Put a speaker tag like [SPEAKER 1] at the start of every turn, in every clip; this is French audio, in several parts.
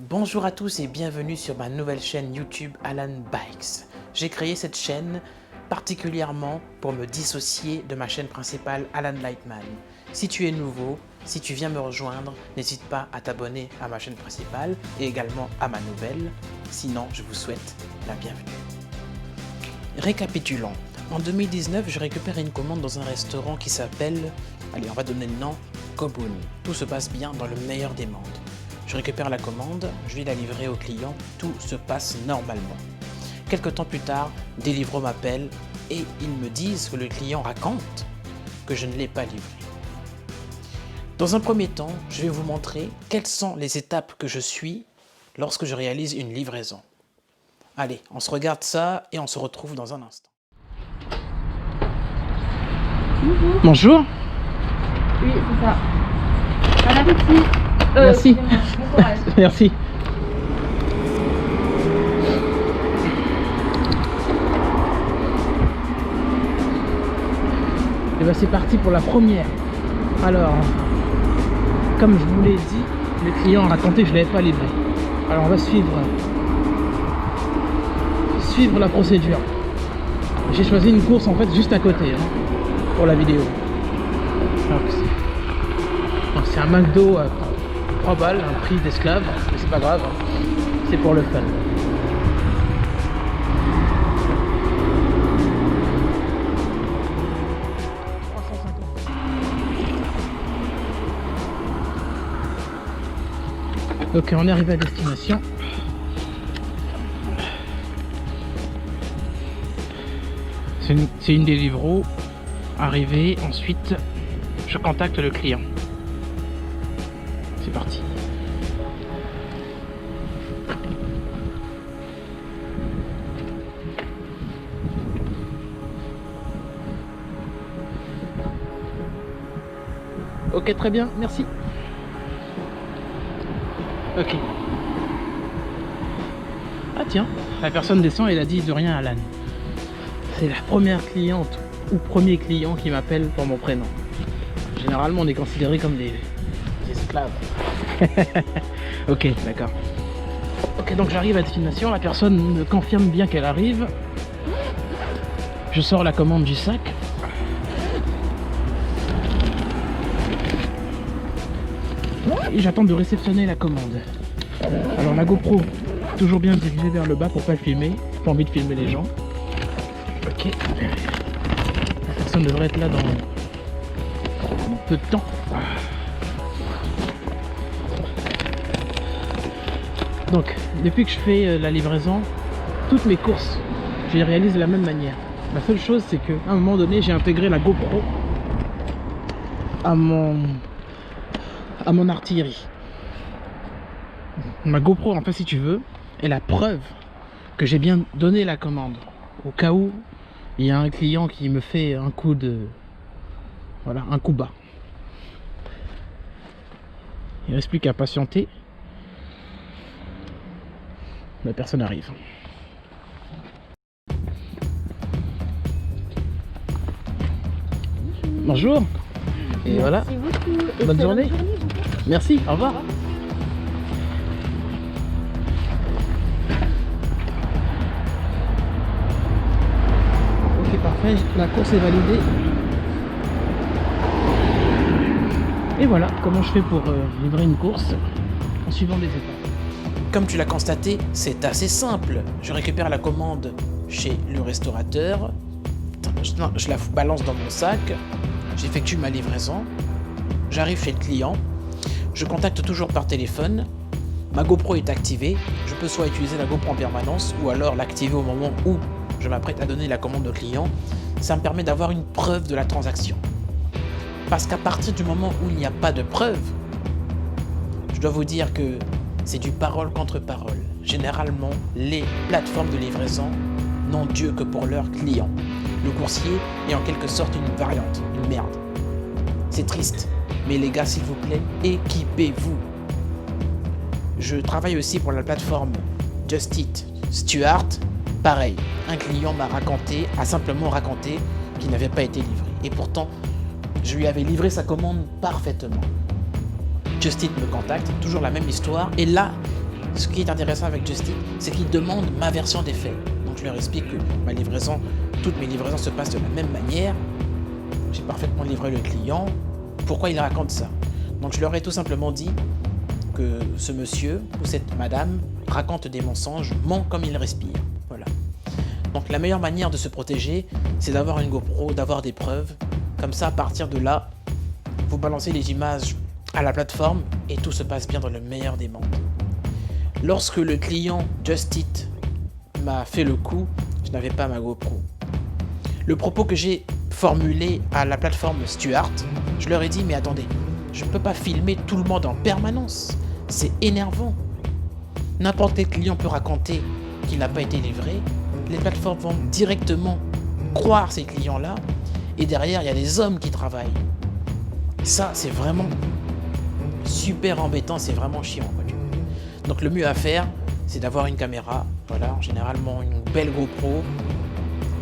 [SPEAKER 1] Bonjour à tous et bienvenue sur ma nouvelle chaîne YouTube Alan Bikes. J'ai créé cette chaîne particulièrement pour me dissocier de ma chaîne principale Alan Lightman. Si tu es nouveau, si tu viens me rejoindre, n'hésite pas à t'abonner à ma chaîne principale et également à ma nouvelle. Sinon, je vous souhaite la bienvenue. Récapitulons. En 2019, je récupère une commande dans un restaurant qui s'appelle, allez, on va donner le nom, Kobun. Tout se passe bien dans le meilleur des mondes. Je récupère la commande, je vais la livrer au client, tout se passe normalement. Quelques temps plus tard, Deliveroo m'appelle et ils me disent que le client raconte que je ne l'ai pas livré. Dans un premier temps, je vais vous montrer quelles sont les étapes que je suis lorsque je réalise une livraison. Allez, on se regarde ça et on se retrouve dans un instant. Bonjour.
[SPEAKER 2] Oui, c'est ça. Bon appétit.
[SPEAKER 1] Merci.
[SPEAKER 2] Bon courage.
[SPEAKER 1] Merci. Et bien c'est parti pour la première. Alors, comme je vous l'ai dit, le client a raconté que je ne l'avais pas livré. Alors on va suivre la procédure. J'ai choisi une course en fait juste à côté pour la vidéo. Donc c'est un McDo à 3 balles, un prix d'esclave, mais c'est pas grave, c'est pour le fun. Ok, on est arrivé à destination. C'est une Deliveroo. Arrivé, ensuite je contacte le client. C'est parti. Ok, très bien, merci. Ok. Ah tiens, la personne descend et elle a dit de rien à Alan. C'est la première cliente ou premier client qui m'appelle pour mon prénom. Généralement, on est considéré comme des esclaves. Ok, d'accord. Ok, donc j'arrive à destination, la personne me confirme bien qu'elle arrive. Je sors la commande du sac. Et j'attends de réceptionner la commande. Alors la GoPro, toujours bien dirigée vers le bas pour pas filmer. Pas envie de filmer les gens. Ok. La personne devrait être là dans peu de temps. Donc, depuis que je fais la livraison, toutes mes courses, je les réalise de la même manière. La seule chose, c'est qu'à un moment donné, j'ai intégré la GoPro à mon artillerie. Ma GoPro, en fait, si tu veux, est la preuve que j'ai bien donné la commande. Au cas où il y a un client qui me fait un coup de... Voilà, un coup bas. Il ne reste plus qu'à patienter. La personne arrive. Bonjour. Et voilà.
[SPEAKER 2] Merci beaucoup.
[SPEAKER 1] Bonne journée. Merci, au revoir. Ok, parfait, la course est validée. Et voilà comment je fais pour livrer une course en suivant les étapes. Comme tu l'as constaté, c'est assez simple. Je récupère la commande chez le restaurateur, je la balance dans mon sac, j'effectue ma livraison, j'arrive chez le client, je contacte toujours par téléphone, ma GoPro est activée, je peux soit utiliser la GoPro en permanence ou alors l'activer au moment où je m'apprête à donner la commande au client. Ça me permet d'avoir une preuve de la transaction. Parce qu'à partir du moment où il n'y a pas de preuve, je dois vous dire que c'est du parole contre parole. Généralement, les plateformes de livraison n'ont Dieu que pour leurs clients. Le coursier est en quelque sorte une variante, une merde. C'est triste, mais les gars, s'il vous plaît, équipez-vous. Je travaille aussi pour la plateforme Just Eat Stuart. Pareil, un client a simplement raconté qu'il n'avait pas été livré. Et pourtant, je lui avais livré sa commande parfaitement. Just Eat me contacte, toujours la même histoire. Et là, ce qui est intéressant avec Just Eat, c'est qu'il demande ma version des faits. Donc je leur explique que toutes mes livraisons se passent de la même manière. J'ai parfaitement livré le client. Pourquoi il raconte ça? Donc je leur ai tout simplement dit que ce monsieur ou cette madame raconte des mensonges, ment comme il respire. Voilà. Donc la meilleure manière de se protéger, c'est d'avoir une GoPro, d'avoir des preuves. Comme ça, à partir de là, vous balancez les images à la plateforme et tout se passe bien dans le meilleur des mondes. Lorsque le client Just Eat m'a fait le coup, je n'avais pas ma GoPro. Le propos que j'ai formulé à la plateforme Stuart, je leur ai dit, mais attendez, je ne peux pas filmer tout le monde en permanence. C'est énervant. N'importe quel client peut raconter qu'il n'a pas été livré. Les plateformes vont directement croire ces clients-là. Et derrière, il y a des hommes qui travaillent. Ça, c'est vraiment super embêtant, c'est vraiment chiant. Donc le mieux à faire, c'est d'avoir une caméra. Voilà, généralement une belle GoPro.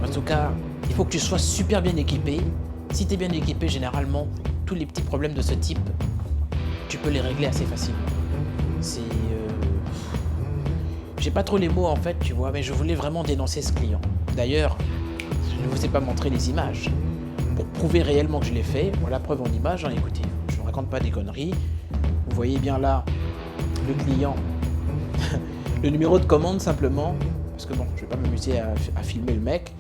[SPEAKER 1] En tout cas, il faut que tu sois super bien équipé. Si tu es bien équipé, généralement, tous les petits problèmes de ce type, tu peux les régler assez facilement. J'ai pas trop les mots en fait, tu vois, mais je voulais vraiment dénoncer ce client. D'ailleurs, je ne vous ai pas montré les images. Pour prouver réellement que je l'ai fait, voilà, preuve en image, hein, écoutez, je ne raconte pas des conneries. Vous voyez bien là, le client, le numéro de commande simplement, parce que bon, je vais pas m'amuser à filmer le mec.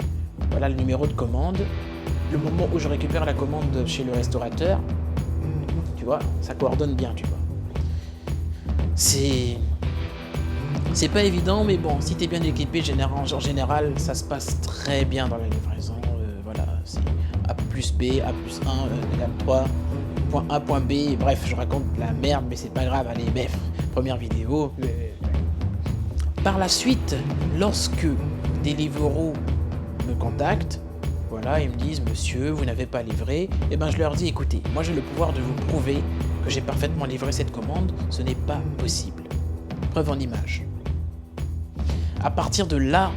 [SPEAKER 1] Voilà le numéro de commande, le moment où je récupère la commande chez le restaurateur, tu vois, ça coordonne bien, tu vois. C'est pas évident, mais bon, si tu es bien équipé, en général, ça se passe très bien dans la livraison. Voilà, c'est A plus B, A plus 1, égale 3, point A, point B, bref, je raconte de la merde, mais c'est pas grave, allez, bref, première vidéo. Par la suite, lorsque Deliveroo me contactent, voilà, ils me disent, monsieur, vous n'avez pas livré, et ben je leur dis, écoutez, moi j'ai le pouvoir de vous prouver que j'ai parfaitement livré cette commande, ce n'est pas possible. Preuve en image. À partir de là,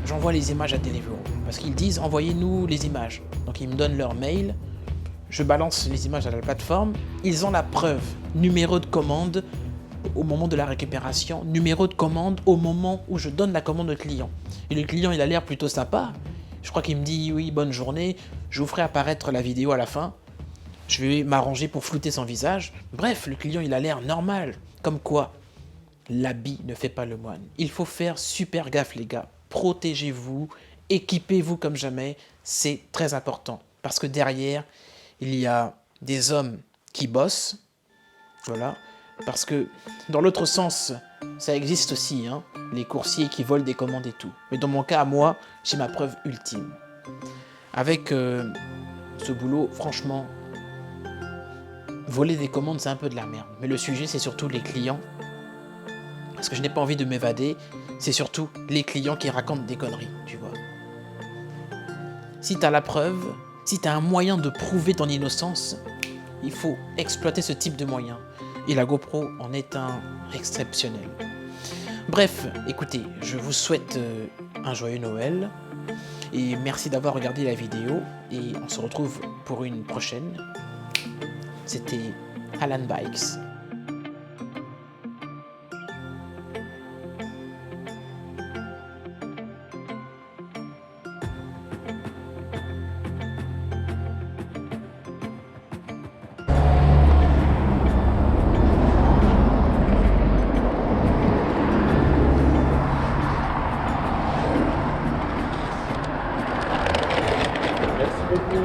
[SPEAKER 1] j'envoie les images à Deliveroo. Parce qu'ils disent, envoyez-nous les images. Donc ils me donnent leur mail, je balance les images à la plateforme, ils ont la preuve, numéro de commande au moment de la récupération, numéro de commande au moment où je donne la commande au client. Et le client, il a l'air plutôt sympa. Je crois qu'il me dit, oui, bonne journée, je vous ferai apparaître la vidéo à la fin. Je vais m'arranger pour flouter son visage. Bref, le client, il a l'air normal. Comme quoi, l'habit ne fait pas le moine. Il faut faire super gaffe, les gars. Protégez-vous, équipez-vous comme jamais. C'est très important. Parce que derrière, il y a des hommes qui bossent. Voilà. Parce que dans l'autre sens, ça existe aussi, hein, les coursiers qui volent des commandes et tout. Mais dans mon cas, à moi, j'ai ma preuve ultime. Avec ce boulot, franchement, voler des commandes, c'est un peu de la merde. Mais le sujet, c'est surtout les clients. Parce que je n'ai pas envie de m'évader. C'est surtout les clients qui racontent des conneries, tu vois. Si tu as la preuve, si tu as un moyen de prouver ton innocence, il faut exploiter ce type de moyen. Et la GoPro en est un exceptionnel. Bref, écoutez, je vous souhaite un joyeux Noël. Et merci d'avoir regardé la vidéo. Et on se retrouve pour une prochaine. C'était Alan Bikes.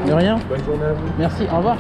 [SPEAKER 1] De rien.
[SPEAKER 3] Bonne journée à vous.
[SPEAKER 1] Merci, au revoir.